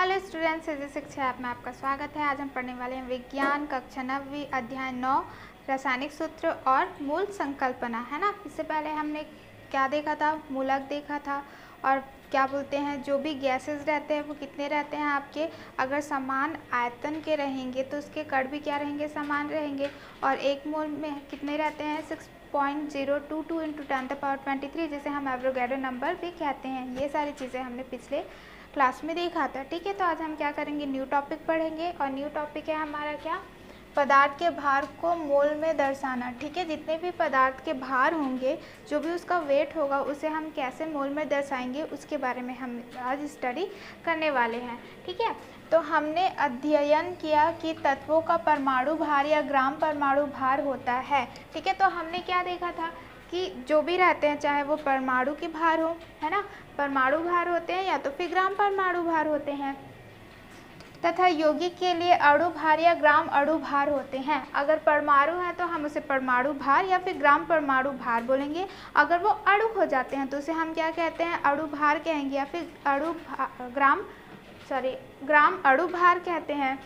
Hello students, physics शिक्षा app में आपका स्वागत है। आज हम पढ़ने वाले हैं विज्ञान कक्षा 9 अध्याय 9 रासायनिक सूत्र और मूल संकल्पना, है ना। इससे पहले हमने क्या देखा था, मूलक देखा था और क्या बोलते हैं जो भी गैसेस रहते हैं वो कितने रहते हैं आपके, अगर समान आयतन के रहेंगे तो उसके कण भी क्या रहेंगे, समान रहेंगे। और एक मोल में कितने रहते हैं, 6.022 × 10⁻23, जिसे हम एवोगाड्रो नंबर भी कहते हैं। ये सारी चीज़ें हमने पिछले क्लास में देखा था, ठीक है। तो आज हम क्या करेंगे, न्यू टॉपिक पढ़ेंगे और न्यू टॉपिक है हमारा क्या, पदार्थ के भार को मोल में दर्शाना, ठीक है। जितने भी पदार्थ के भार होंगे, जो भी उसका वेट होगा, उसे हम कैसे मोल में दर्शाएंगे उसके बारे में हम आज स्टडी करने वाले हैं, ठीक है। तो हमने अध्ययन किया कि तत्वों का परमाणु भार या ग्राम परमाणु भार होता है, ठीक है। तो हमने क्या देखा था कि जो भी रहते हैं, चाहे वो परमाणु के भार हो, है ना, परमाणु भार होते हैं या तो फिर ग्राम परमाणु भार होते हैं, तथा यौगिक के लिए अणु भार या ग्राम अणु भार होते हैं। अगर परमाणु है तो हम उसे परमाणु भार या फिर ग्राम परमाणु भार बोलेंगे। अगर वो अणु हो जाते हैं तो उसे हम क्या कहते हैं, अणु भार कहेंगे या फिर ग्राम अणु भार कहते हैं।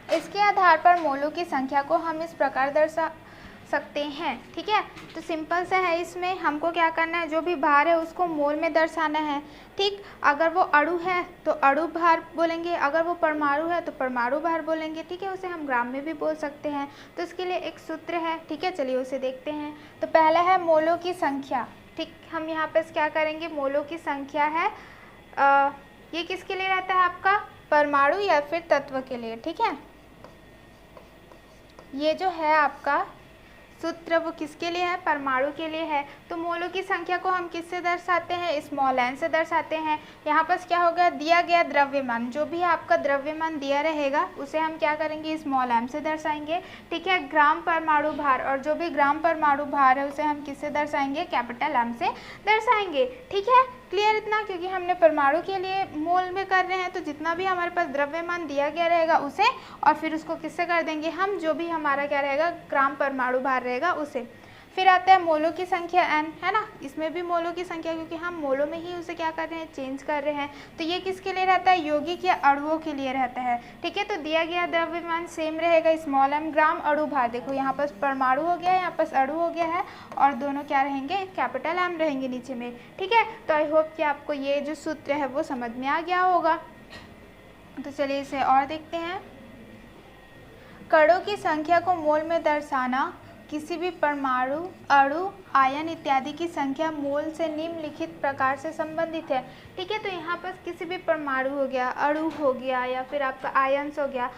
इसके आधार पर मोलों की संख्या को हम इस प्रकार दर्शा सकते हैं, ठीक है। तो सिंपल सा है, इसमें हमको क्या करना है, जो भी भार है उसको मोल में दर्शाना है, ठीक। अगर वो अणु है तो अणु भार बोलेंगे, अगर वो परमाणु है तो परमाणु भार बोलेंगे, ठीक है। उसे हम ग्राम में भी बोल सकते हैं। तो इसके लिए एक सूत्र है, ठीक है, चलिए उसे देखते हैं। तो पहला है मोलों की संख्या, ठीक। हम यहाँ पे क्या करेंगे, मोलों की संख्या है, ये किसके लिए रहता है आपका, परमाणु या फिर तत्व के लिए, ठीक है। ये जो है आपका सूत्र वो किसके लिए है, परमाणु के लिए है। तो मोलों की संख्या को हम किससे दर्शाते हैं, स्मॉल एन से दर्शाते हैं। यहाँ पर क्या होगा, दिया गया द्रव्यमान, जो भी आपका द्रव्यमान दिया रहेगा उसे हम क्या करेंगे, स्मॉल एम से दर्शाएंगे, ठीक है। ग्राम परमाणु भार, और जो भी ग्राम परमाणु भार है उसे हम किससे दर्शाएंगे, कैपिटल एम से दर्शाएंगे, ठीक है। क्लियर इतना, क्योंकि हमने परमाणु के लिए मोल में कर रहे हैं तो जितना भी हमारे पास द्रव्यमान दिया गया रहेगा उसे, और फिर उसको किससे कर देंगे हम, जो भी हमारा क्या रहेगा, ग्राम परमाणु भार रहेगा उसे। फिर आता है मोलों की संख्या n, है ना। इसमें भी मोलों की संख्या, क्योंकि हम मोलों में ही उसे क्या कर रहे हैं, चेंज कर रहे हैं। तो ये किसके लिए रहता है, यौगिक या अणुओं के लिए रहता है, ठीक है। तो दिया गया द्रव्यमान सेम रहेगा, स्मॉल एम। ग्राम अणु भार, देखो यहाँ पर परमाणु हो गया है, यहाँ पर अणु हो गया है, और दोनों क्या रहेंगे, कैपिटल एम रहेंगे नीचे में, ठीक है। तो आई होप कि आपको ये जो सूत्र है वो समझ में आ गया होगा। तो चलिए इसे और देखते हैं। कणों की संख्या को मोल में दर्शाना किसी भी परमाणु, अणु, आयन इत्यादि की संख्या मोल से निम्नलिखित प्रकार से संबंधित है, ठीक है। तो यहाँ पर किसी भी परमाणु हो गया, अणु हो गया या फिर आपका आयन्स हो गया,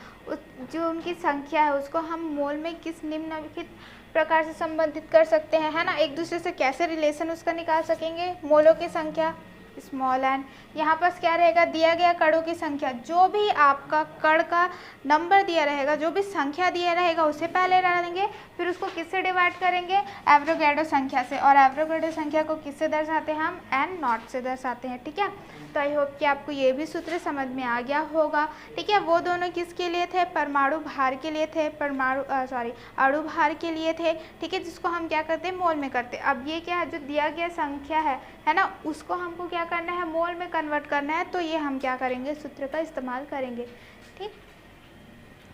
जो उनकी संख्या है उसको हम मोल में किस निम्नलिखित प्रकार से संबंधित कर सकते हैं, है ना। एक दूसरे से कैसे रिलेशन उसका निकाल सकेंगे, मोलों की संख्या स्मॉल एन। यहाँ पर क्या रहेगा, दिया गया कणों की संख्या, जो भी आपका कण का नंबर दिया रहेगा, जो भी संख्या दिया रहेगा उसे पहले डालेंगे, फिर उसको किससे डिवाइड करेंगे, एवोगाड्रो संख्या से। और एवोगाड्रो संख्या को किससे दर्शाते हैं हम, एन नॉट से दर्शाते हैं, ठीक है। तो आई होप कि आपको ये भी सूत्र समझ में आ गया होगा, ठीक है। वो दोनों किसके लिए थे, परमाणु भार के लिए थे, अणु भार के लिए थे, ठीक है, जिसको हम क्या करते हैं, मोल में करते। अब ये क्या है, जो दिया गया संख्या है ना, उसको हमको क्या करना है, मोल में कन्वर्ट करना है। तो ये हम क्या करेंगे, सूत्र का इस्तेमाल करेंगे, ठीक।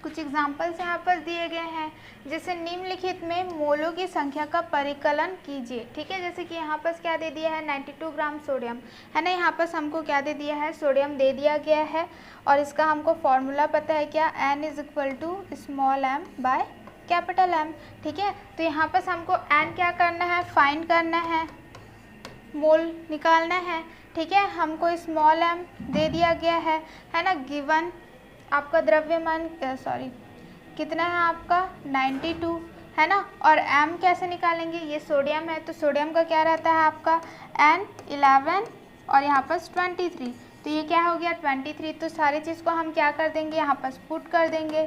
कुछ एग्जाम्पल्स यहाँ पर दिए गए हैं, जैसे निम्नलिखित में मोलों की संख्या का परिकलन कीजिए, ठीक है। जैसे कि यहाँ पर क्या दे दिया है, 92 ग्राम सोडियम, है ना। यहाँ पर हमको क्या दे दिया है, सोडियम दे दिया गया है, और इसका हमको फॉर्मूला पता है क्या, n = small M by capital M, ठीक है। तो यहाँ पर हमको n क्या करना है, फाइंड करना है, मोल निकालना है, ठीक है। हमको स्मॉल एम दे दिया गया है ना। गिवन आपका द्रव्यमान कितना है आपका, 92, है ना। और m कैसे निकालेंगे, ये सोडियम है तो सोडियम का क्या रहता है आपका, N11 और यहाँ पर 23, तो ये क्या हो गया 23। तो सारी चीज़ को हम क्या कर देंगे, यहाँ पर पुट कर देंगे,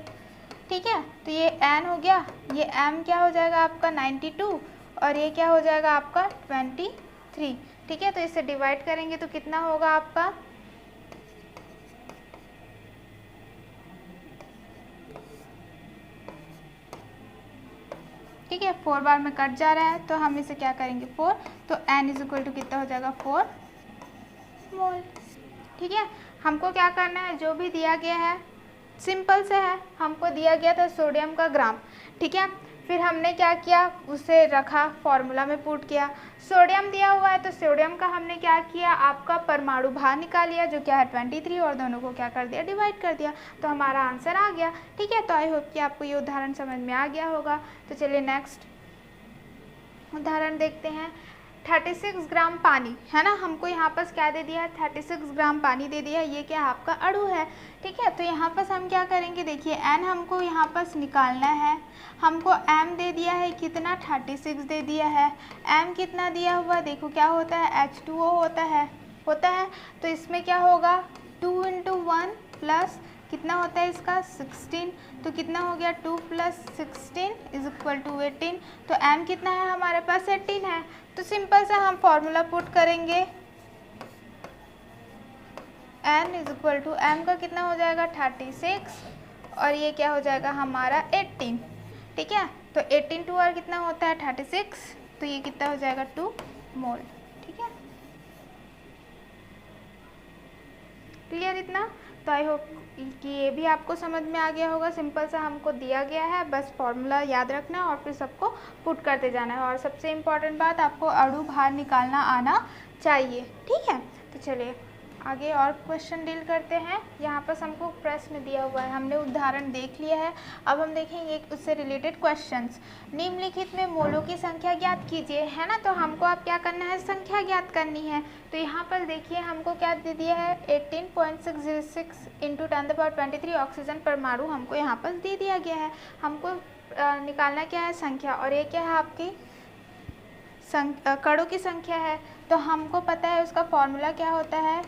ठीक है। तो ये n हो गया, ये m क्या हो जाएगा आपका 92, और ये क्या हो जाएगा आपका 23, ठीक है। तो इसे डिवाइड करेंगे तो कितना होगा आपका, ठीक है, 4 बार में कट जा रहा है तो हम इसे क्या करेंगे 4, तो n = कितना हो जाएगा 4 मोल, ठीक है। हमको क्या करना है, जो भी दिया गया है सिंपल से है, हमको दिया गया था सोडियम का ग्राम, ठीक है। फिर हमने क्या किया, उसे रखा, फॉर्मूला में पुट किया। सोडियम दिया हुआ है तो सोडियम का हमने क्या किया, आपका परमाणु भार निकाल लिया जो क्या है 23, और दोनों को क्या कर दिया, डिवाइड कर दिया, तो हमारा आंसर आ गया, ठीक है। तो आई होप कि आपको ये उदाहरण समझ में आ गया होगा। तो चलिए नेक्स्ट उदाहरण देखते हैं। 36 ग्राम पानी, है ना, हमको यहाँ पर क्या दे दिया है, 36 ग्राम पानी दे दिया है, ये क्या आपका अणु है, ठीक है। तो यहाँ पर हम क्या करेंगे, देखिए n हमको यहाँ पर निकालना है, हमको m दे दिया है कितना, 36 दे दिया है, m कितना दिया हुआ, देखो क्या होता है, H2O होता है, तो इसमें क्या होगा 2 × 1 प्लस कितना होता है इसका 16, तो कितना हो गया 2 + 16 = 18, तो m कितना है हमारे पास 18 है। तो सिंपल सा हम फॉर्मूला पुट करेंगे, n = m का कितना हो जाएगा 36 और ये क्या हो जाएगा हमारा 18, ठीक है। तो 18 2 और कितना होता है 36, तो ये कितना हो जाएगा 2 मोल, ठीक है। क्लियर इतना? तो आई होप कि ये भी आपको समझ में आ गया होगा। सिंपल सा हमको दिया गया है, बस फॉर्मूला याद रखना है और फिर सबको पुट करते जाना है, और सबसे इम्पॉर्टेंट बात आपको अणु भार निकालना आना चाहिए, ठीक है। तो चलिए आगे और क्वेश्चन डील करते हैं। यहाँ पर हमको प्रश्न दिया हुआ है, हमने उदाहरण देख लिया है, अब हम देखेंगे उससे रिलेटेड क्वेश्चंस। निम्नलिखित में मोलों की संख्या ज्ञात कीजिए, है ना, तो हमको अब क्या करना है, संख्या ज्ञात करनी है। तो यहाँ पर देखिए हमको क्या दे दिया है 18.606 × 10⁻23 ऑक्सीजन परमाणु हमको यहाँ पर दे दिया गया है। हमको निकालना क्या है, संख्या, और ये क्या है आपकी कणों की संख्या है। तो हमको पता है उसका फॉर्मूला क्या होता है,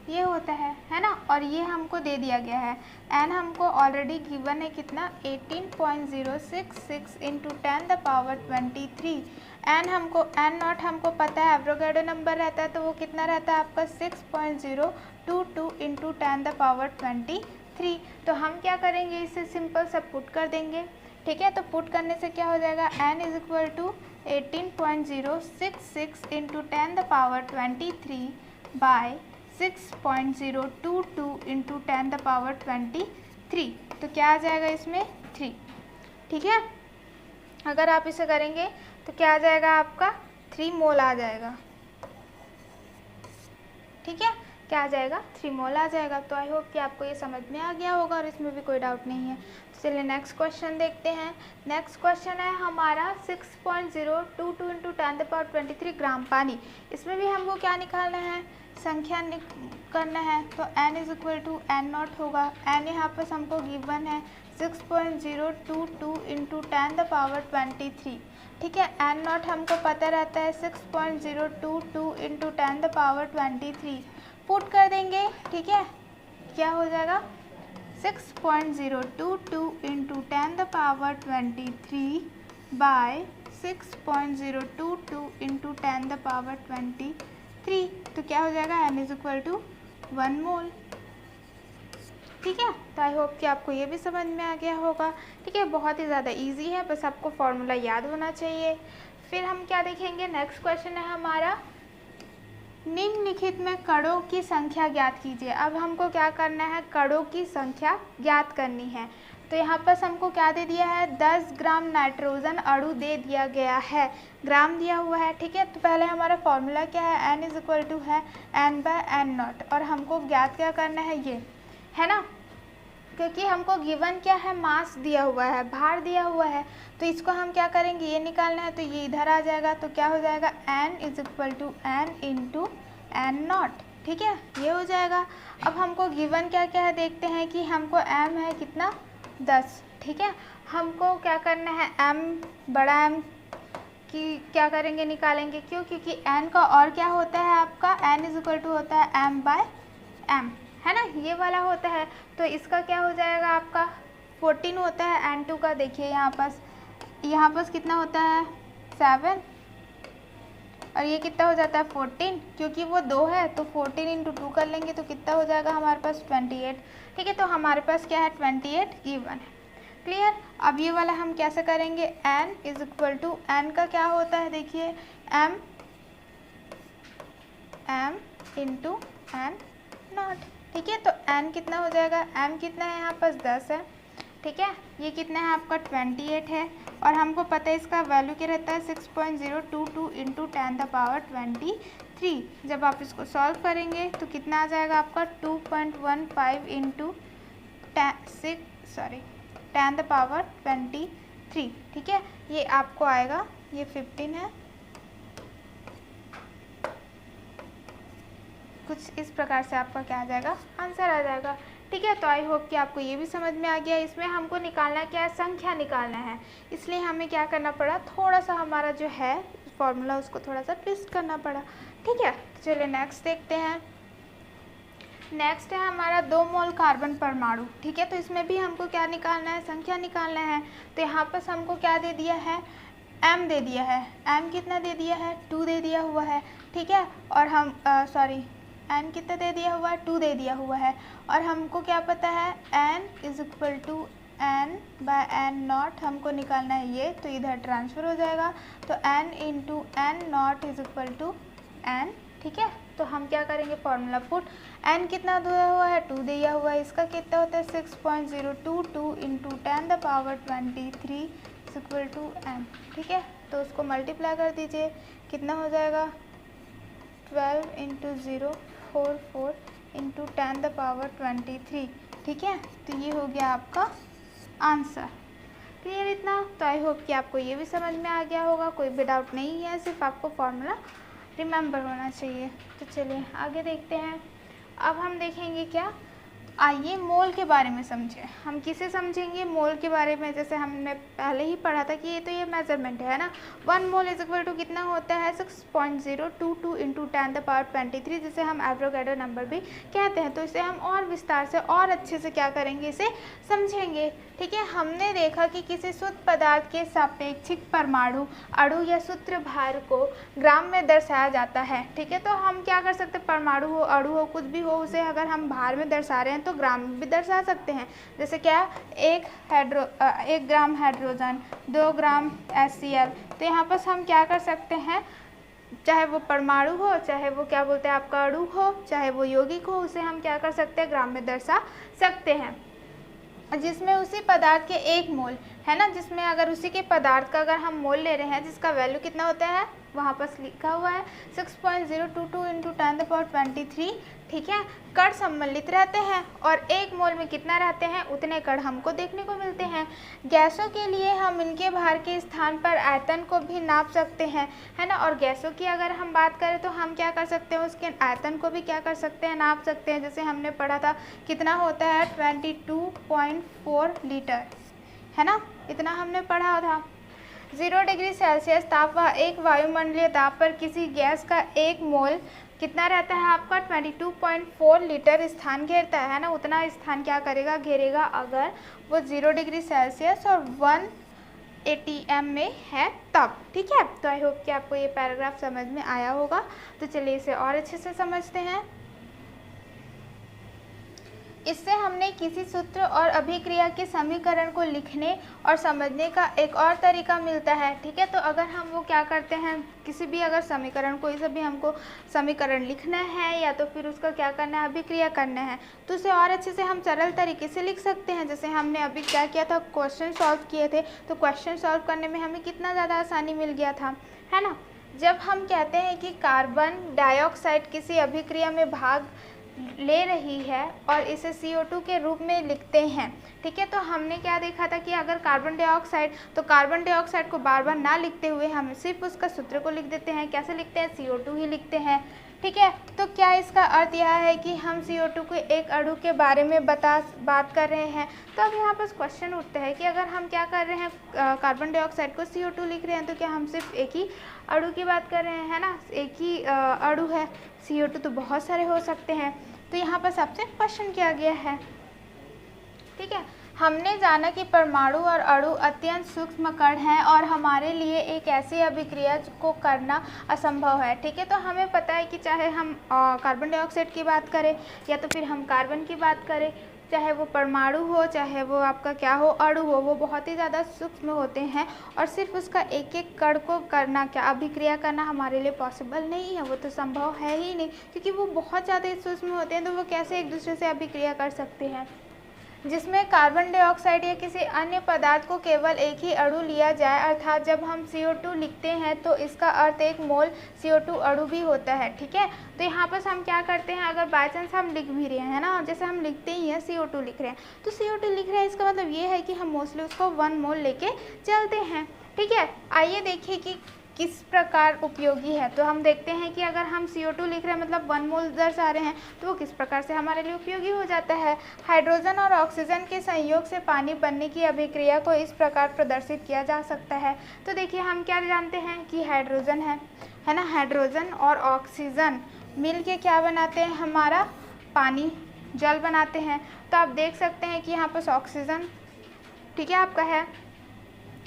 ये होता है ना, और ये हमको दे दिया गया है। n हमको ऑलरेडी गिवन है कितना 18.066 × 10⁻23, n हमको n0 हमको पता है, एवोगाड्रो नंबर रहता है, तो वो कितना रहता है आपका 6.022 × 10⁻23। तो हम क्या करेंगे, इसे सिंपल सा पुट कर देंगे, ठीक है। तो पुट करने से क्या हो जाएगा, n = 18.066 × 10⁻23 बाय 6.022 × 10⁻23, तो क्या आ जाएगा इसमें 3, ठीक है। अगर आप इसे करेंगे तो क्या आ जाएगा आपका 3 मोल आ जाएगा, ठीक है, क्या आ जाएगा 3 मोल आ जाएगा। तो आई होप कि आपको ये समझ में आ गया होगा और इसमें भी कोई डाउट नहीं है। तो चलिए नेक्स्ट क्वेश्चन देखते हैं। नेक्स्ट क्वेश्चन है हमारा 6.022 × 10⁻23 ग्राम पानी। इसमें भी हमको क्या निकालना है, संख्या करना है। तो n = n0 होगा, n यहाँ पर हमको गिवन है 6.022 × 10⁻23, ठीक है। n0 हमको पता रहता है 6.022 × 10⁻23, पुट कर देंगे, ठीक है। क्या हो जाएगा 6.022 × 10⁻23 बाय 6.022 × 10⁻23, तो क्या हो जाएगा n = 1 मोल, ठीक है। तो आई होप कि आपको ये भी समझ में आ गया होगा, ठीक है। बहुत ही ज़्यादा इजी है, बस आपको फॉर्मूला याद होना चाहिए। फिर हम क्या देखेंगे, नेक्स्ट क्वेश्चन है हमारा निम्नलिखित में कणों की संख्या ज्ञात कीजिए। अब हमको क्या करना है, कणों की संख्या ज्ञात करनी है। तो यहाँ पर हमको क्या दे दिया है, 10 ग्राम नाइट्रोजन अणु दे दिया गया है, ग्राम दिया हुआ है, ठीक है। तो पहले हमारा फॉर्मूला क्या है, n = है n/n0, और हमको ज्ञात क्या करना है, ये है ना, क्योंकि हमको गिवन क्या है, मास दिया हुआ है, भार दिया हुआ है, तो इसको हम क्या करेंगे, ये निकालना है, तो ये इधर आ जाएगा, तो क्या हो जाएगा n = n × n0, ठीक है, ये हो जाएगा। अब हमको गिवन क्या क्या है देखते हैं कि हमको m है कितना 10, ठीक है। हमको क्या करना है, m बड़ा m की क्या करेंगे, निकालेंगे, क्यों, क्योंकि n का और क्या होता है आपका, n = होता है m/m, है ना, ये वाला होता है। तो इसका क्या हो जाएगा आपका 14 होता है, n2 का देखिए यहाँ पास कितना होता है 7, और ये कितना हो जाता है 14, क्योंकि वो 2 है, तो 14 × 2 कर लेंगे तो कितना हो जाएगा हमारे पास 28, ठीक है। तो हमारे पास क्या है 28 गिवन है, क्लियर। अब ये वाला हम कैसे करेंगे, n = n का क्या होता है, देखिए m इंटू एन नॉट। ठीक है, तो n कितना हो जाएगा, m कितना है यहाँ पर 10 है। ठीक है, ये कितना है आपका 28 है, और हमको पता है इसका वैल्यू क्या रहता है 6.022 इंटू 10⁻23। जब आप इसको सॉल्व करेंगे तो कितना आ जाएगा आपका 2.15 इंटू 10⁻23। ठीक है, ये आपको आएगा, ये 15 है, कुछ इस प्रकार से आपका क्या आ जाएगा, आंसर आ जाएगा। ठीक है, तो आई होप कि आपको ये भी समझ में आ गया। इसमें हमको निकालना क्या है, संख्या निकालना है, इसलिए हमें क्या करना पड़ा, थोड़ा सा हमारा जो है फॉर्मूला उसको थोड़ा सा ट्विस्ट करना पड़ा। ठीक है, तो चलिए नेक्स्ट देखते हैं। नेक्स्ट है हमारा 2 मोल कार्बन परमाणु। ठीक है, तो इसमें भी हमको क्या निकालना है, संख्या निकालना है। तो यहाँ पर हमको क्या दे दिया है, m दे दिया है, m कितना दे दिया है, 2 दे दिया हुआ है। ठीक है, और हम n कितना दे दिया हुआ है, 2 दे दिया हुआ है, और हमको क्या पता है n = n/n0 हमको निकालना है ये, तो इधर ट्रांसफ़र हो जाएगा, तो n × n0 = n। ठीक है, तो हम क्या करेंगे, फॉर्मूला पुट, n कितना दिया हुआ है, 2 दिया हुआ है, इसका कितना होता है 6.022 इंटू 10⁻23 = n। ठीक है, तो उसको मल्टीप्लाई कर दीजिए, कितना हो जाएगा 12 × 044 इंटू 10⁻23। ठीक है, तो ये हो गया आपका आंसर। क्लियर इतना? तो आई होप कि आपको ये भी समझ में आ गया होगा, कोई भी डाउट नहीं है, सिर्फ आपको फॉर्मूला रिमेंबर होना चाहिए। तो चलिए आगे देखते हैं। अब हम देखेंगे क्या, आइए मोल के बारे में समझें। हम किसे समझेंगे, मोल के बारे में। जैसे हमने पहले ही पढ़ा था कि ये तो ये मेजरमेंट है ना, 1 मोल = कितना होता है 6.022 इंटू 10⁻23, जिसे हम एवोगाड्रो नंबर भी कहते हैं। तो इसे हम और विस्तार से और अच्छे से क्या करेंगे, इसे समझेंगे। ठीक है, हमने देखा कि किसी शुद्ध पदार्थ के सापेक्षिक परमाणु अणु या सूत्र भार को ग्राम में दर्शाया जाता है। ठीक है, तो हम क्या कर सकते हैं, परमाणु हो, अणु हो, कुछ भी हो, उसे अगर हम भार में दर्शा रहे हैं तो ग्राम में भी दर्शा सकते हैं। जैसे क्या, 1 ग्राम हाइड्रोजन, 2 ग्राम HCl। तो यहाँ पर हम क्या कर सकते हैं, चाहे वो परमाणु हो, चाहे वो क्या बोलते हैं आपका अणु हो, चाहे वो यौगिक हो, उसे हम क्या कर सकते हैं, ग्राम में दर्शा सकते हैं। जिसमें उसी पदार्थ के 1 मोल है ना, जिसमें अगर उसी के पदार्थ का अगर हम मोल ले रहे हैं, जिसका वैल्यू कितना होता है, वहाँ पर लिखा हुआ है 6.022 इंटू 10⁻23। ठीक है, कण सम्मिलित रहते हैं, और 1 मोल में कितना रहते हैं, उतने कण हमको देखने को मिलते हैं। गैसों के लिए हम इनके भार के स्थान पर आयतन को भी नाप सकते हैं, है ना। और गैसों की अगर हम बात करें तो हम क्या कर सकते हैं, उसके आयतन को भी क्या कर सकते हैं, नाप सकते हैं। जैसे हमने पढ़ा था कितना होता है 22.4 लीटर, है ना, इतना हमने पढ़ा था। 0 डिग्री सेल्सियस ताप व एक वायुमंडलीय दाब पर किसी गैस का 1 मोल कितना रहता है आपका 22.4 लीटर स्थान घेरता है ना। उतना स्थान क्या करेगा, घेरेगा, अगर वो 0 डिग्री सेल्सियस और 1 ATM में है तब। ठीक है, तो आई होप कि आपको ये पैराग्राफ समझ में आया होगा। तो चलिए इसे और अच्छे से समझते हैं। इससे हमने किसी सूत्र और अभिक्रिया के समीकरण को लिखने और समझने का एक और तरीका मिलता है। ठीक है, तो अगर हम वो क्या करते हैं, किसी भी अगर समीकरण, कोई सा भी हमको समीकरण लिखना है या तो फिर उसका क्या करना है, अभिक्रिया करना है, तो उसे और अच्छे से हम सरल तरीके से लिख सकते हैं। जैसे हमने अभी क्या किया था, क्वेश्चन सॉल्व किए थे, तो क्वेश्चन सॉल्व करने में हमें कितना ज़्यादा आसानी मिल गया था, है ना। जब हम कहते हैं कि कार्बन डाइऑक्साइड किसी अभिक्रिया में भाग ले रही है और इसे CO2 के रूप में लिखते हैं। ठीक है, तो हमने क्या देखा था कि अगर कार्बन डाइऑक्साइड, तो कार्बन डाइऑक्साइड को बार बार ना लिखते हुए हम सिर्फ उसका सूत्र को लिख देते हैं। कैसे लिखते हैं, CO2 ही लिखते हैं। ठीक है, तो क्या इसका अर्थ यह है कि हम CO2 के एक अणु के बारे में बात कर रहे हैं। तो अब यहाँ पर क्वेश्चन उठता है कि अगर हम क्या कर रहे हैं, कार्बन डाइऑक्साइड को CO2 लिख रहे हैं, तो क्या हम सिर्फ एक ही अणु की बात कर रहे हैं, है ना। एक ही अणु है, CO2 तो बहुत सारे हो सकते हैं। तो यहाँ पर सबसे क्वेश्चन किया गया है। ठीक है, हमने जाना कि परमाणु और अणु अत्यंत सूक्ष्म कण हैं और हमारे लिए एक ऐसी अभिक्रिया को करना असंभव है। ठीक है, तो हमें पता है कि चाहे हम कार्बन डाइऑक्साइड की बात करें या तो फिर हम कार्बन की बात करें, चाहे वो परमाणु हो, चाहे वो आपका क्या हो, अणु हो, वो बहुत ही ज़्यादा सूक्ष्म होते हैं और सिर्फ उसका एक एक कण को करना, क्या अभिक्रिया करना हमारे लिए पॉसिबल नहीं है, वो तो संभव है ही नहीं, क्योंकि वो बहुत ज़्यादा सूक्ष्म होते हैं, तो वो कैसे एक दूसरे से अभिक्रिया कर सकते हैं। जिसमें कार्बन डाइऑक्साइड या किसी अन्य पदार्थ को केवल एक ही अणु लिया जाए, अर्थात जब हम CO2 लिखते हैं तो इसका अर्थ 1 मोल CO2 अणु भी होता है। ठीक है, तो यहाँ पर हम क्या करते हैं, अगर बाय चांस हम लिख भी रहे हैं, है ना, जैसे हम लिखते ही हैं CO2 लिख रहे हैं, तो CO2 लिख रहे हैं इसका मतलब ये है कि हम मोस्टली उसको 1 मोल लेके चलते हैं। ठीक है, आइए देखिए कि किस प्रकार उपयोगी है। तो हम देखते हैं कि अगर हम CO2 लिख रहे हैं मतलब 1 मोल दर्शा रहे हैं, तो वो किस प्रकार से हमारे लिए उपयोगी हो जाता है। हाइड्रोजन और ऑक्सीजन के संयोग से पानी बनने की अभिक्रिया को इस प्रकार प्रदर्शित किया जा सकता है। तो देखिए हम क्या जानते हैं कि हाइड्रोजन है ना, हाइड्रोजन और ऑक्सीजन मिल के क्या बनाते हैं, हमारा पानी, जल बनाते हैं। तो आप देख सकते हैं कि यहाँ पर ऑक्सीजन, ठीक है, आपका है,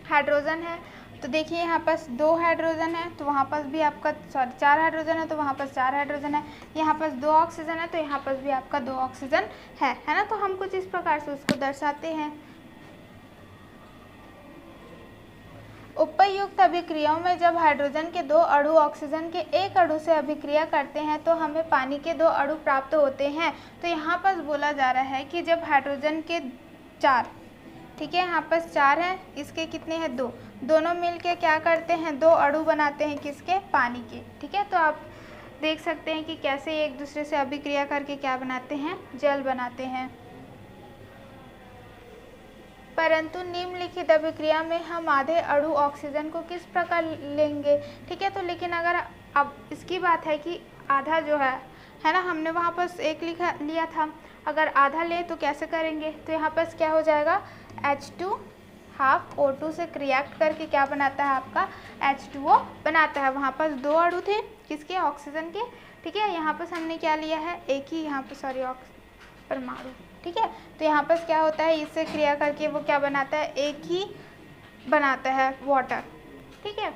हाइड्रोजन है, तो देखिए यहाँ पास 2 हाइड्रोजन है, तो वहाँ पास भी आपका 4 हाइड्रोजन है, तो वहाँ पास 4 हाइड्रोजन है, यहाँ पास 2 ऑक्सीजन है, तो यहाँ पास भी आपका 2 ऑक्सीजन है ना। तो हम कुछ इस प्रकार से उसको दर्शाते हैं। उपयुक्त अभिक्रियाओं में जब हाइड्रोजन के 2 अणु ऑक्सीजन के 1 अणु से अभिक्रिया करते हैं तो हमें पानी के 2 अणु प्राप्त होते हैं। तो यहाँ पास बोला जा रहा है कि जब हाइड्रोजन के 4, ठीक है, यहाँ पर 4 हैं, इसके कितने हैं, 2, दोनों मिलके क्या करते हैं, 2 अणु बनाते हैं, किसके, पानी के। ठीक है, तो आप देख सकते हैं कि कैसे एक दूसरे से अभिक्रिया करके क्या बनाते हैं, जल बनाते हैं। परंतु निम्नलिखित अभिक्रिया में हम आधे अणु ऑक्सीजन को किस प्रकार लेंगे। ठीक है, तो लेकिन अगर अब इसकी बात है कि आधा जो है ना, हमने वहाँ पर 1 लिया था, अगर आधा ले तो कैसे करेंगे, तो यहाँ पर क्या हो जाएगा, H2 हाफ O2 से रिएक्ट करके क्या बनाता है, आपका H2O बनाता है। वहाँ पर 2 अणु थे, किसके, ऑक्सीजन के। ठीक है, यहाँ पर हमने क्या लिया है, एक ही, यहाँ पर सॉरी, परमाणु। ठीक है, तो यहाँ पर क्या होता है, इससे क्रिया करके वो क्या बनाता है, एक ही बनाता है, वाटर। ठीक है,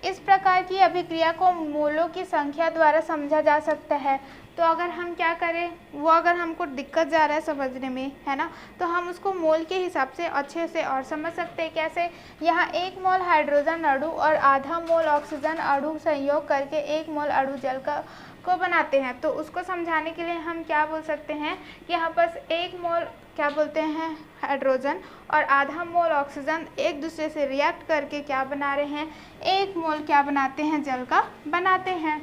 इस प्रकार की अभिक्रिया को मोलों की संख्या द्वारा समझा जा सकता है। तो अगर हम क्या करें, वो अगर हमको दिक्कत जा रहा है समझने में, है ना, तो हम उसको मोल के हिसाब से अच्छे से और समझ सकते हैं। कैसे, यहाँ 1 मोल हाइड्रोजन अणु और आधा मोल ऑक्सीजन अणु संयोग करके 1 मोल अणु जल को बनाते हैं। तो उसको समझाने के लिए हम क्या बोल सकते हैं कि यहाँ पर 1 मोल क्या बोलते हैं, हाइड्रोजन और आधा मोल ऑक्सीजन एक दूसरे से रिएक्ट करके क्या बना रहे हैं, 1 मोल क्या बनाते हैं, जल का बनाते हैं।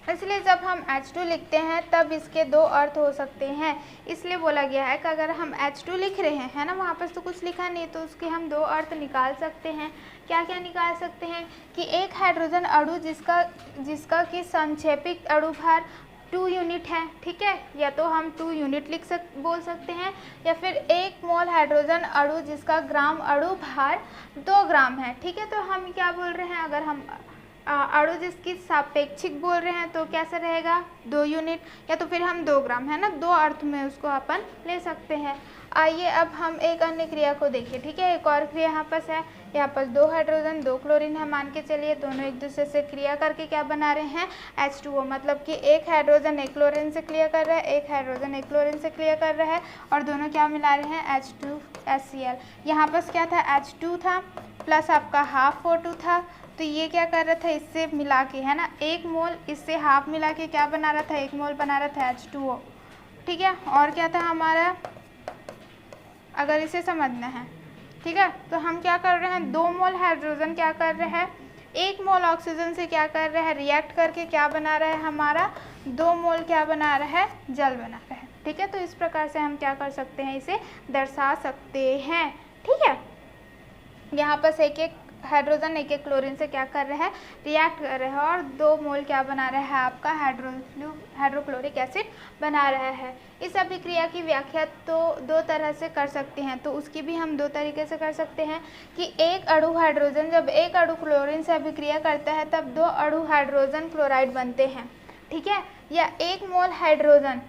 इसलिए जब हम H2 लिखते हैं तब इसके 2 अर्थ हो सकते हैं। इसलिए बोला गया है कि अगर हम H2 लिख रहे हैं, है ना, वहाँ पर तो कुछ लिखा नहीं, तो उसके हम 2 अर्थ निकाल सकते हैं। क्या क्या निकाल सकते हैं कि एक हाइड्रोजन अणु जिसका कि संक्षेपित अणु भार 2 यूनिट है। ठीक है, या तो हम 2 यूनिट बोल सकते हैं, या फिर 1 मोल हाइड्रोजन अणु जिसका ग्राम अणु भार 2 ग्राम है। ठीक है, तो हम क्या बोल रहे हैं, अगर हम अणु जिसकी सापेक्षिक बोल रहे हैं तो कैसा रहेगा, 2 यूनिट, या तो फिर हम 2 ग्राम, है ना, 2 अर्थ में उसको अपन ले सकते हैं। आइए अब हम एक अन्य क्रिया को देखिए। ठीक है, एक और क्रिया यहाँ पर है, यहाँ पर 2 हाइड्रोजन 2 क्लोरीन है, मान के चलिए दोनों एक दूसरे से क्रिया करके क्या बना रहे हैं, H2O, मतलब कि एक हाइड्रोजन एक क्लोरीन से क्रिया कर रहा है, एक हाइड्रोजन एक क्लोरीन से क्रिया कर रहा है, और दोनों क्या मिला रहे हैं, H2HCl। यहाँ पर क्या था, H2 था प्लस आपका हाफ O2 था, तो ये क्या कर रहा था, इससे मिला के, है ना, 1 मोल इससे हाफ मिला के क्या बना रहा था, 1 मोल बना रहा था H2O। ठीक है, और क्या था हमारा, अगर इसे समझना है, ठीक है, तो हम क्या कर रहे हैं, 2 मोल हाइड्रोजन क्या कर रहे हैं, 1 मोल ऑक्सीजन से क्या कर रहा है, रिएक्ट करके क्या बना रहा है, हमारा 2 मोल क्या बना रहा है, जल बना रहा है। ठीक है, तो इस प्रकार से हम क्या कर सकते हैं, इसे दर्शा सकते हैं। ठीक है, यहाँ पर एक एक हाइड्रोजन एक एक क्लोरीन से क्या कर रहा है, रिएक्ट कर रहा है, और 2 मोल क्या बना रहा है, आपका हाइड्रोक्लोरिक एसिड बना रहा है। इस अभिक्रिया की व्याख्या तो 2 तरह से कर सकते हैं, तो उसकी भी हम 2 तरीके से कर सकते हैं कि एक अणु हाइड्रोजन जब एक अणु क्लोरीन से अभिक्रिया करता है तब 2 अणु हाइड्रोजन क्लोराइड बनते हैं। ठीक है, या 1 मोल हाइड्रोजन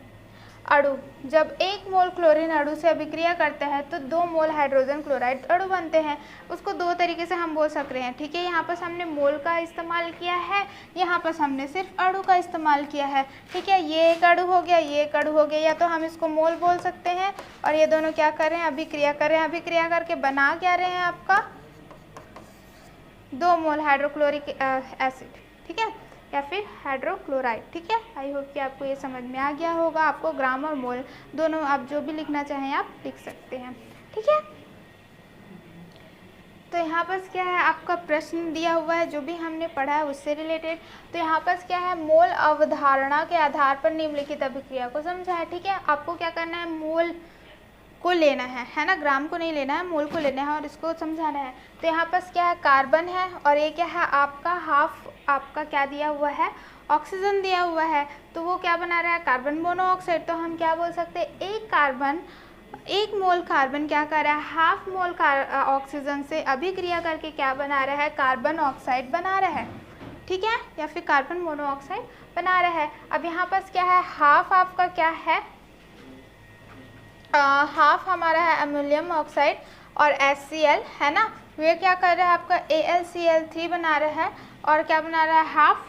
अणु जब 1 मोल क्लोरीन अणु से अभिक्रिया करता है तो 2 मोल हाइड्रोजन क्लोराइड अणु बनते हैं। उसको दो तरीके से हम बोल सक रहे हैं, ठीक है। यहाँ पर हमने मोल का इस्तेमाल किया है, यहाँ पर हमने सिर्फ अणु का इस्तेमाल किया है, ठीक है। ये एक अणु हो गया, ये एक अणु हो गया, या तो हम इसको मोल बोल सकते हैं। और ये दोनों क्या कर रहे हैं, अभिक्रिया कर रहे हैं। अभिक्रिया करके बना क्या रहे हैं आपका 2 मोल हाइड्रोक्लोरिक एसिड, ठीक है, या फिर हाइड्रोक्लोराइड, ठीक है। आई होप कि आपको ये समझ में आ गया होगा। आपको ग्राम और मोल दोनों आप जो भी लिखना चाहें आप लिख सकते हैं, ठीक है। तो यहाँ पर क्या है, आपका प्रश्न दिया हुआ है जो भी हमने पढ़ा है उससे रिलेटेड। तो यहाँ पर क्या है, मोल अवधारणा के आधार पर निम्नलिखित अभिक्रिया को समझा है, ठीक है। आपको क्या करना है, मोल को लेना है ना, ग्राम को नहीं लेना है, मोल को लेना है और इसको समझाना है। तो यहाँ पर क्या है, कार्बन है और ये क्या है आपका हाफ, आपका क्या दिया हुआ है, ऑक्सीजन दिया हुआ है। तो वो क्या बना रहा है, कार्बन मोनोऑक्साइड। तो हम क्या बोल सकते हैं, एक मोल कार्बन क्या कर रहा है, हाफ मोल ऑक्सीजन से अभिक्रिया करके क्या बना रहा है, कार्बन ऑक्साइड बना रहा है, ठीक है, या फिर कार्बन मोनोऑक्साइड बना रहा है। अब यहाँ पर क्या है, हाफ आपका क्या है, हाफ हमारा है अमोनियम ऑक्साइड और HCl है ना। ये क्या कर रहा है आपका AlCl3 बना रहा है और क्या बना रहा है, हाफ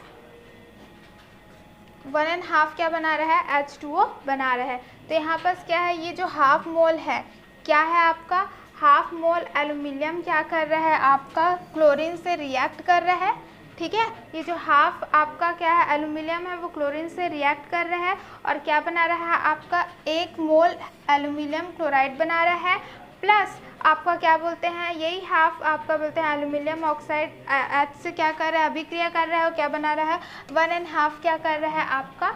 1.5 क्या बना रहा है, H2O बना रहा है। तो यहाँ पर क्या है, ये जो हाफ मोल है क्या है आपका, हाफ मोल एल्यूमिनियम क्या कर रहा है आपका, क्लोरीन से रिएक्ट कर रहा है, ठीक है। ये जो हाफ आपका क्या है एल्यूमिनियम है वो क्लोरीन से रिएक्ट कर रहा है और क्या बना रहा है आपका 1 मोल एल्यूमिनियम क्लोराइड बना रहा है, प्लस आपका क्या बोलते हैं, यही हाफ आपका बोलते हैं एल्यूमिनियम ऑक्साइड H से क्या कर रहा है, अभिक्रिया कर रहा है और क्या बना रहा है, 1.5 क्या कर रहा है आपका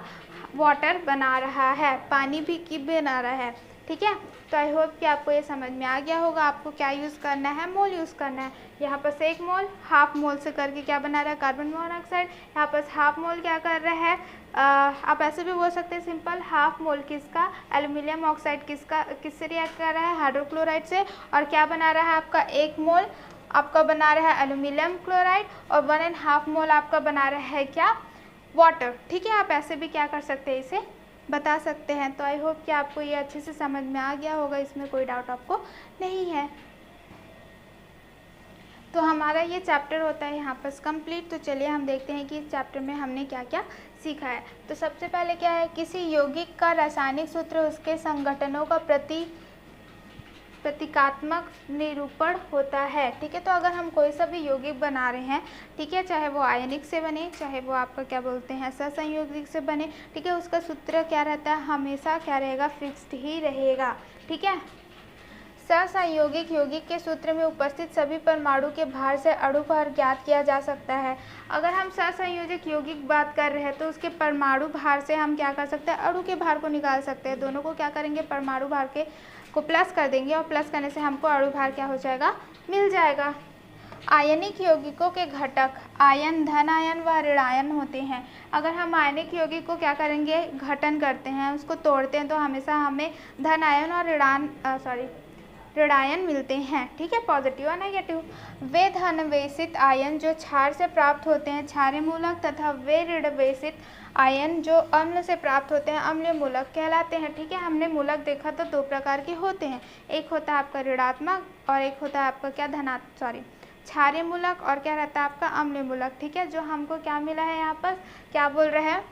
वाटर बना रहा है, पानी भी की बना रहा है, ठीक है। तो आई होप कि आपको ये समझ में आ गया होगा। आपको क्या यूज़ करना है, मोल यूज़ करना है। यहाँ पर से 1 मोल हाफ मोल से करके क्या बना रहा है, कार्बन मोनोऑक्साइड। यहाँ पर हाफ मोल क्या कर रहा है, आप ऐसे भी बोल सकते हैं सिंपल, हाफ मोल किसका, एल्यूमिनियम ऑक्साइड किससे रिएक्ट कर रहा है, हाइड्रोक्लोराइड से। और क्या बना रहा है आपका 1 मोल आपका बना रहा है एल्यूमिनियम क्लोराइड और 1.5 मोल आपका बना रहा है क्या, वाटर, ठीक है। आप ऐसे भी क्या कर सकते हैं, इसे बता सकते हैं। तो आई होप कि आपको ये अच्छे से समझ में आ गया होगा, इसमें कोई डाउट आपको नहीं है। तो हमारा ये चैप्टर होता है यहाँ पर कंप्लीट। तो चलिए हम देखते हैं कि इस चैप्टर में हमने क्या क्या सीखा है। तो सबसे पहले क्या है, किसी यौगिक का रासायनिक सूत्र उसके संघटनों का प्रतीकात्मक निरूपण होता है, ठीक है। तो अगर हम कोई सा भी यौगिक बना रहे हैं, ठीक है, चाहे वो आयनिक से बने, चाहे वो आपका क्या बोलते हैं सहसंयोगिक से बने, ठीक है, उसका सूत्र क्या रहता है, हमेशा क्या रहेगा, फिक्स्ड ही रहेगा, ठीक है। सहसंयोगिक यौगिक के सूत्र में उपस्थित सभी परमाणु के भार से अणु भार ज्ञात किया जा सकता है। अगर हम सहसंयोजक यौगिक बात कर रहे हैं तो उसके परमाणु भार से हम क्या कर सकते हैं, अणु के भार को निकाल सकते हैं। दोनों को क्या करेंगे, परमाणु भार को प्लस कर देंगे और प्लस करने से हमको अणु भार क्या हो जाएगा, मिल जाएगा। आयनिक यौगिकों के घटक आयन, धन आयन व ऋणायन होते हैं। अगर हम आयनिक यौगिक को क्या करेंगे, घटन करते हैं, उसको तोड़ते हैं, तो हमेशा हमें धन आयन और ऋणायन मिलते हैं, ठीक है, पॉजिटिव और नेगेटिव। वे धनवेशित आयन जो क्षार से प्राप्त होते हैं क्षारीय मूलक, तथा वे ऋणवेशित आयन जो अम्ल से प्राप्त होते हैं अम्लीय मूलक कहलाते हैं, ठीक है। हमने मूलक देखा तो 2 प्रकार के होते हैं, एक होता है आपका ऋणात्मक और एक होता है आपका क्या क्षारीय मूलक और क्या रहता है आपका अम्लीय मूलक, ठीक है। जो हमको क्या मिला है यहाँ पर, क्या बोल रहे हैं,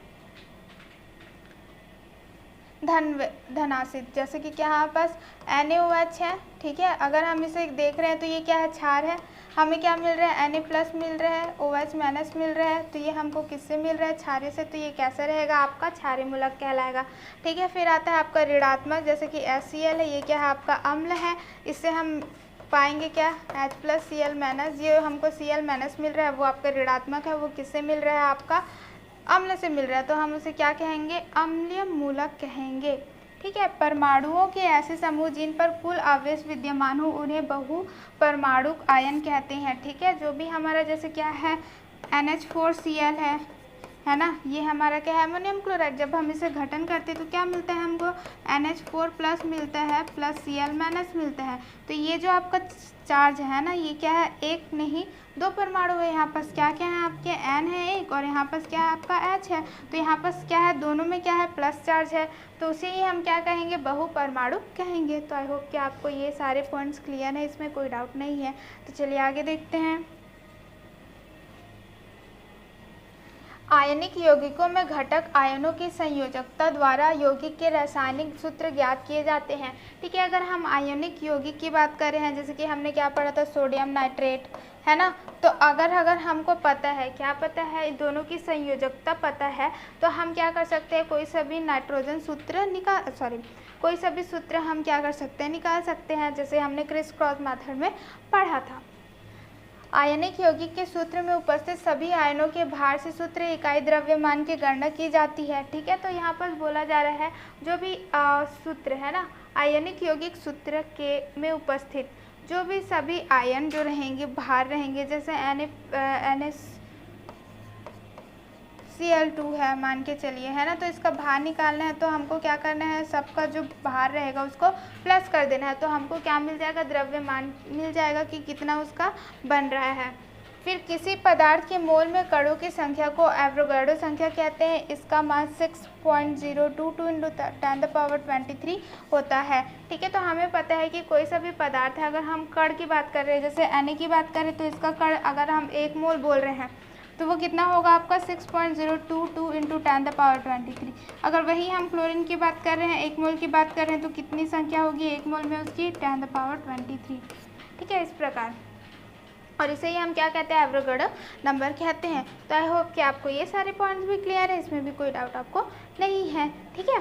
धनासित, जैसे कि क्या यहाँ पास NaOH है, ठीक है। अगर हम इसे देख रहे हैं तो ये क्या है, क्षार है, हमें क्या मिल रहा है, Na+ मिल रहा है, OH- मिल रहा है। तो ये हमको किससे मिल रहा है, क्षारीय से। तो ये कैसे रहेगा, आपका क्षारीय मूलक कहलाएगा, ठीक है। फिर आता है आपका ऋणात्मक, जैसे कि HCl है, ये क्या है आपका अम्ल है, इससे हम पाएंगे क्या, H+Cl-, ये हमको Cl- मिल रहा है, वो आपका ऋणात्मक है, वो किससे मिल रहा है, आपका अम्ल से मिल रहा है, तो हम उसे क्या कहेंगे, अम्लीय मूलक कहेंगे, ठीक है। परमाणुओं के ऐसे समूह जिन पर कुल आवेश विद्यमान हो उन्हें बहु परमाणुक आयन कहते हैं, ठीक है। जो भी हमारा जैसे क्या है NH4Cl है है ना। ये हमारा क्या है, अमोनियम क्लोराइड। जब हम इसे घटन करते हैं तो क्या मिलता है हमको, NH4 प्लस मिलता है प्लस Cl माइनस मिलता है। तो ये जो आपका चार्ज है ना, ये क्या है, एक नहीं दो परमाणु है। यहाँ पर क्या क्या है आपके, N है एक और यहाँ पर क्या है आपका H है। तो यहाँ पर क्या है, दोनों में क्या है, प्लस चार्ज है, तो उसे ही हम क्या कहेंगे, बहु परमाणु कहेंगे। तो आई होप कि आपको ये सारे पॉइंट्स क्लियर है, इसमें कोई डाउट नहीं है। तो चलिए आगे देखते हैं। आयनिक यौगिकों में घटक आयनों की संयोजकता द्वारा यौगिक के रासायनिक सूत्र ज्ञात किए जाते हैं। ठीक है, अगर हम आयनिक यौगिक की बात कर रहे हैं, जैसे कि हमने क्या पढ़ा था, सोडियम नाइट्रेट, है ना। तो अगर हमको पता है, क्या पता है, दोनों की संयोजकता पता है, तो हम क्या कर सकते हैं, कोई सा भी नाइट्रोजन सूत्र कोई सा भी सूत्र हम क्या कर सकते हैं, निकाल सकते हैं, जैसे हमने क्रिस क्रॉस मेथड में पढ़ा था। आयनिक यौगिक के सूत्र में उपस्थित सभी आयनों के भार से सूत्र इकाई द्रव्यमान की गणना की जाती है। ठीक है, तो यहाँ पर बोला जा रहा है जो भी सूत्र है ना, आयनिक यौगिक सूत्र के में उपस्थित जो भी सभी आयन जो रहेंगे, भार रहेंगे, जैसे NaCl2 है मान के चलिए, है ना। तो इसका भार निकालना है, तो हमको क्या करना है, सबका जो भार रहेगा उसको प्लस कर देना है, तो हमको क्या मिल जाएगा, द्रव्यमान मिल जाएगा कि कितना उसका बन रहा है। फिर किसी पदार्थ के मोल में कणों की संख्या को एवोगाड्रो संख्या कहते हैं। इसका मान 6.022 × 10⁻23 होता है। ठीक है, तो हमें पता है कि कोई सा भी पदार्थ है, अगर हम कण की बात कर रहे हैं, जैसे Na की बात करें, तो इसका कण अगर हम 1 मोल बोल रहे हैं तो वो कितना होगा आपका 6.022 × 10⁻23। अगर वही हम क्लोरीन की बात कर रहे हैं, 1 मोल की बात कर रहे हैं, तो कितनी संख्या होगी 1 मोल में उसकी, 10⁻23। ठीक है, इस प्रकार, और इसे ही हम क्या कहते हैं, एवोगाड्रो नंबर कहते हैं। तो आई होप कि आपको ये सारे पॉइंट्स भी क्लियर है, इसमें भी कोई डाउट आपको नहीं है। ठीक है,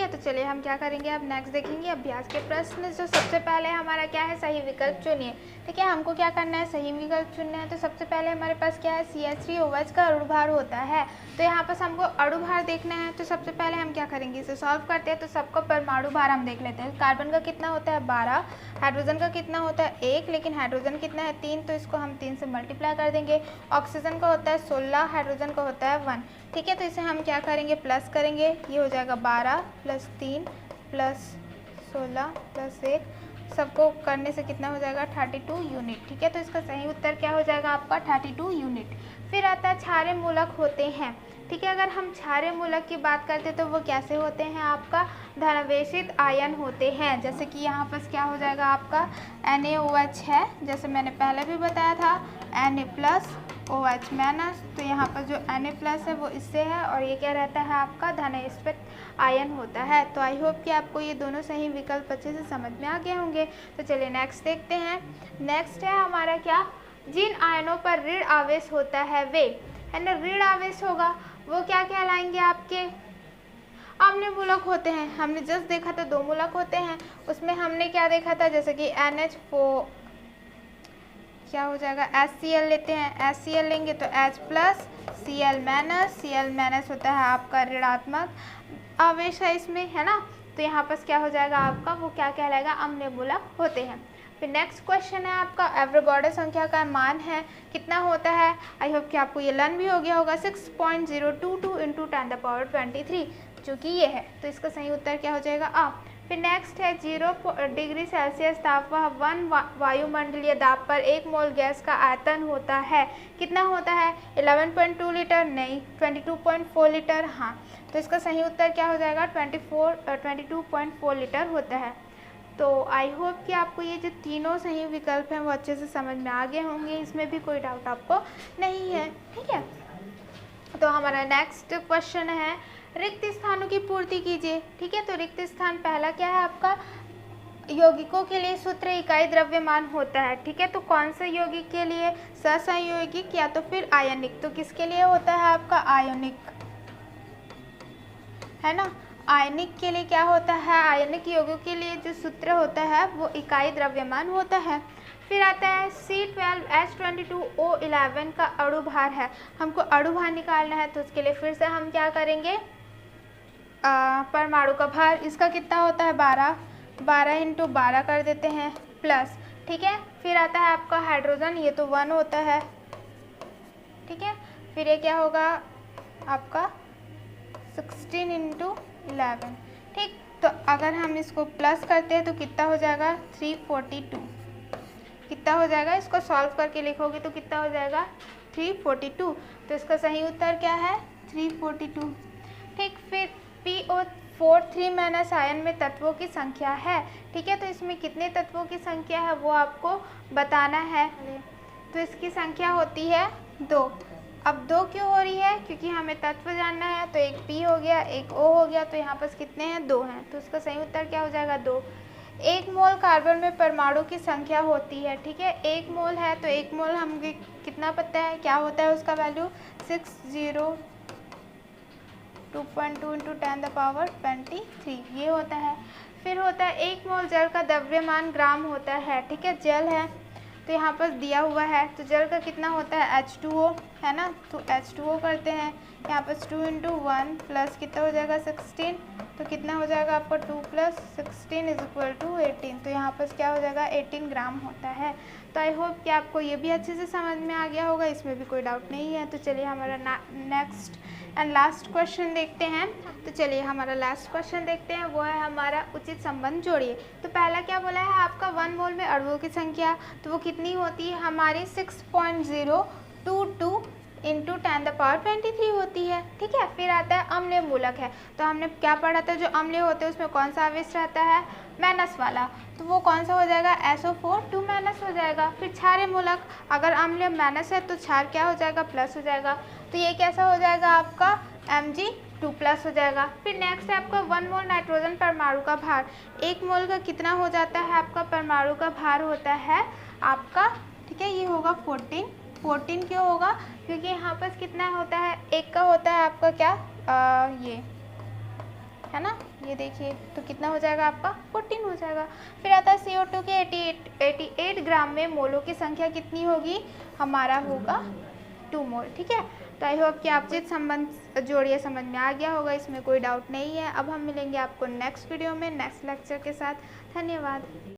तो चलिए हम क्या करेंगे, अब नेक्स्ट देखेंगे अभ्यास के प्रश्न। जो सबसे पहले हमारा क्या है, सही विकल्प चुनिए। ठीक है, हमको क्या करना है, सही विकल्प चुनना है। तो सबसे पहले हमारे पास क्या है, CH3OH का अणुभार होता है। तो यहाँ पर हमको अणुभार देखना है, तो सबसे पहले हम क्या करेंगे, इसे सॉल्व करते हैं। तो सबका परमाणु भार हम देख लेते हैं। कार्बन का कितना होता है 12, हाइड्रोजन का कितना होता है 1, लेकिन हाइड्रोजन कितना है 3, तो इसको हम 3 से मल्टीप्लाई कर देंगे। ऑक्सीजन का होता है 16, हाइड्रोजन का होता है 1। ठीक है, तो इसे हम क्या करेंगे, प्लस करेंगे। ये हो जाएगा 12 + 3 + 16 + 1, सबको करने से कितना हो जाएगा 32 यूनिट। ठीक है, तो इसका सही उत्तर क्या हो जाएगा आपका 32 यूनिट। फिर आता है क्षारीय मूलक होते हैं। ठीक है, अगर हम क्षारीय मूलक की बात करते हैं तो वो कैसे होते हैं, आपका धनावेशित आयन होते हैं। जैसे कि यहाँ पर क्या हो जाएगा आपका NaOH है, जैसे मैंने पहले भी बताया था, Na+OH-, तो यहाँ पर जो Na+ है वो इससे है, और ये क्या रहता है आपका धनावेशित आयन होता है। तो आई होप कि आपको ये दोनों सही विकल्प अच्छे से समझ में आ गए होंगे। तो चलिए नेक्स्ट देखते हैं। नेक्स्ट है हमारा क्या, जिन आयनों पर ऋण आवेश होता है वे, है ना, ऋण आवेश होगा वो क्या कहलाएंगे, आपके अम्ल मूलक होते हैं। हमने जस्ट देखा था 2 मूलक होते हैं, उसमें हमने क्या देखा था, जैसे कि NH4 क्या हो जाएगा, HCl लेते हैं, HCl लेंगे तो H+, Cl-, होता है आपका ऋणात्मक आवेश है इसमें, है ना। तो यहाँ पर क्या हो जाएगा आपका, वो क्या कहलाएगा, अम्ल मूलक होते हैं। फिर नेक्स्ट क्वेश्चन है आपका, एवोगाड्रो संख्या का मान है कितना होता है। आई होप कि आपको ये लर्न भी हो गया होगा, 6.022 × 10⁻23, जो कि ये है। तो इसका सही उत्तर क्या हो जाएगा आ। फिर नेक्स्ट है 0 डिग्री सेल्सियस तापमान 1 वायुमंडलीय दाब पर 1 मोल गैस का आयतन होता है, कितना होता है 11.2 लीटर, नहीं 22.4 लीटर। हाँ, तो इसका सही उत्तर क्या हो जाएगा 22.4 लीटर होता है। तो आई होप कि आपको ये जो तीनों सही विकल्प हैं वो अच्छे से समझ में आ गए होंगे, इसमें भी कोई डाउट आपको नहीं है। ठीक है, तो हमारा नेक्स्ट क्वेश्चन है, रिक्त स्थानों की पूर्ति कीजिए। ठीक है, तो रिक्त स्थान पहला क्या है आपका, यौगिकों के लिए सूत्र इकाई द्रव्यमान होता है। ठीक है, तो कौन से यौगिक के लिए, सहसंयोगिक या तो फिर आयनिक। तो किसके लिए होता है आपका आयनिक, है ना। आयनिक के लिए क्या होता है, आयनिक यौगिकों के लिए जो सूत्र होता है वो इकाई द्रव्यमान होता है। फिर आता है C12H22O11 का अणुभार है, हमको अणुभार निकालना है। तो उसके लिए फिर से हम क्या करेंगे, परमाणु का भार इसका कितना होता है 12 × 12 कर देते हैं प्लस। ठीक है, फिर आता है आपका हाइड्रोजन, ये तो 1 होता है। ठीक है, फिर ये क्या होगा आपका 16 इंटू 11। ठीक, तो अगर हम इसको प्लस करते हैं तो कितना हो जाएगा 342। कितना हो जाएगा, इसको सॉल्व करके लिखोगे तो कितना हो जाएगा 342। तो इसका सही उत्तर क्या है 342। ठीक, फिर PO43 माइनस आयन में तत्वों की संख्या है। ठीक है, तो इसमें कितने तत्वों की संख्या है वो आपको बताना है। तो इसकी संख्या होती है 2। अब 2 क्यों हो रही है, क्योंकि हमें तत्व जानना है। तो एक P हो गया, एक O हो गया, तो यहाँ पर कितने हैं 2 हैं। तो इसका सही उत्तर क्या हो जाएगा 2। 1 मोल कार्बन में परमाणु की संख्या होती है। ठीक है, 1 मोल है तो 1 मोल हमें कितना पता है, क्या होता है उसका वैल्यू 602.2 इंटू 10⁻23 ये होता है। फिर होता है 1 मोल जल का द्रव्यमान ग्राम होता है। ठीक है, जल है तो यहाँ पर दिया हुआ है, तो जल का कितना होता है H2O है ना, तो H2O करते हैं। यहाँ पर 2 इंटू 1 प्लस कितना हो जाएगा 16, तो कितना हो जाएगा आपका 2 + 16 = 18। तो यहाँ पर क्या हो जाएगा 18 ग्राम होता है। तो आई होप कि आपको ये भी अच्छे से समझ में आ गया होगा, इसमें भी कोई डाउट नहीं है। तो चलिए हमारा नेक्स्ट एंड लास्ट क्वेश्चन देखते हैं। तो चलिए हमारा लास्ट क्वेश्चन देखते हैं, वो है हमारा उचित संबंध जोड़िए। तो पहला क्या बोला है आपका 1 मोल में अणुओं की संख्या, तो वो कितनी होती है हमारी 6.022 इंटू 10⁻23 होती है। ठीक है, फिर आता है अम्लीय मूलक है। तो हमने क्या पढ़ा था, जो अम्लीय होते हैं उसमें कौन सा आवेश रहता है माइनस वाला, तो वो कौन सा हो जाएगा SO4 2 माइनस हो जाएगा। फिर क्षारीय मूलक, अगर अम्लीय माइनस है तो क्षार क्या हो जाएगा प्लस हो जाएगा, तो ये कैसा हो जाएगा आपका Mg2+ हो जाएगा। फिर नेक्स्ट है आपका 1 मोल नाइट्रोजन परमाणु का भार। 1 मोल का कितना हो जाता है आपका परमाणु का भार होता है आपका, ठीक है, ये होगा 14 क्यों होगा, क्योंकि यहाँ पर कितना होता है, एक का होता है आपका क्या ये है ना, ये देखिए, तो कितना हो जाएगा आपका 14 हो जाएगा। फिर आता है CO2 के 88 ग्राम में मोलों की संख्या कितनी होगी, हमारा होगा 2 मोल। ठीक है, तो आई होप कि आप जिस संबंध जोड़िए समझ में आ गया होगा, इसमें कोई डाउट नहीं है। अब हम मिलेंगे आपको नेक्स्ट वीडियो में नेक्स्ट लेक्चर के साथ। धन्यवाद।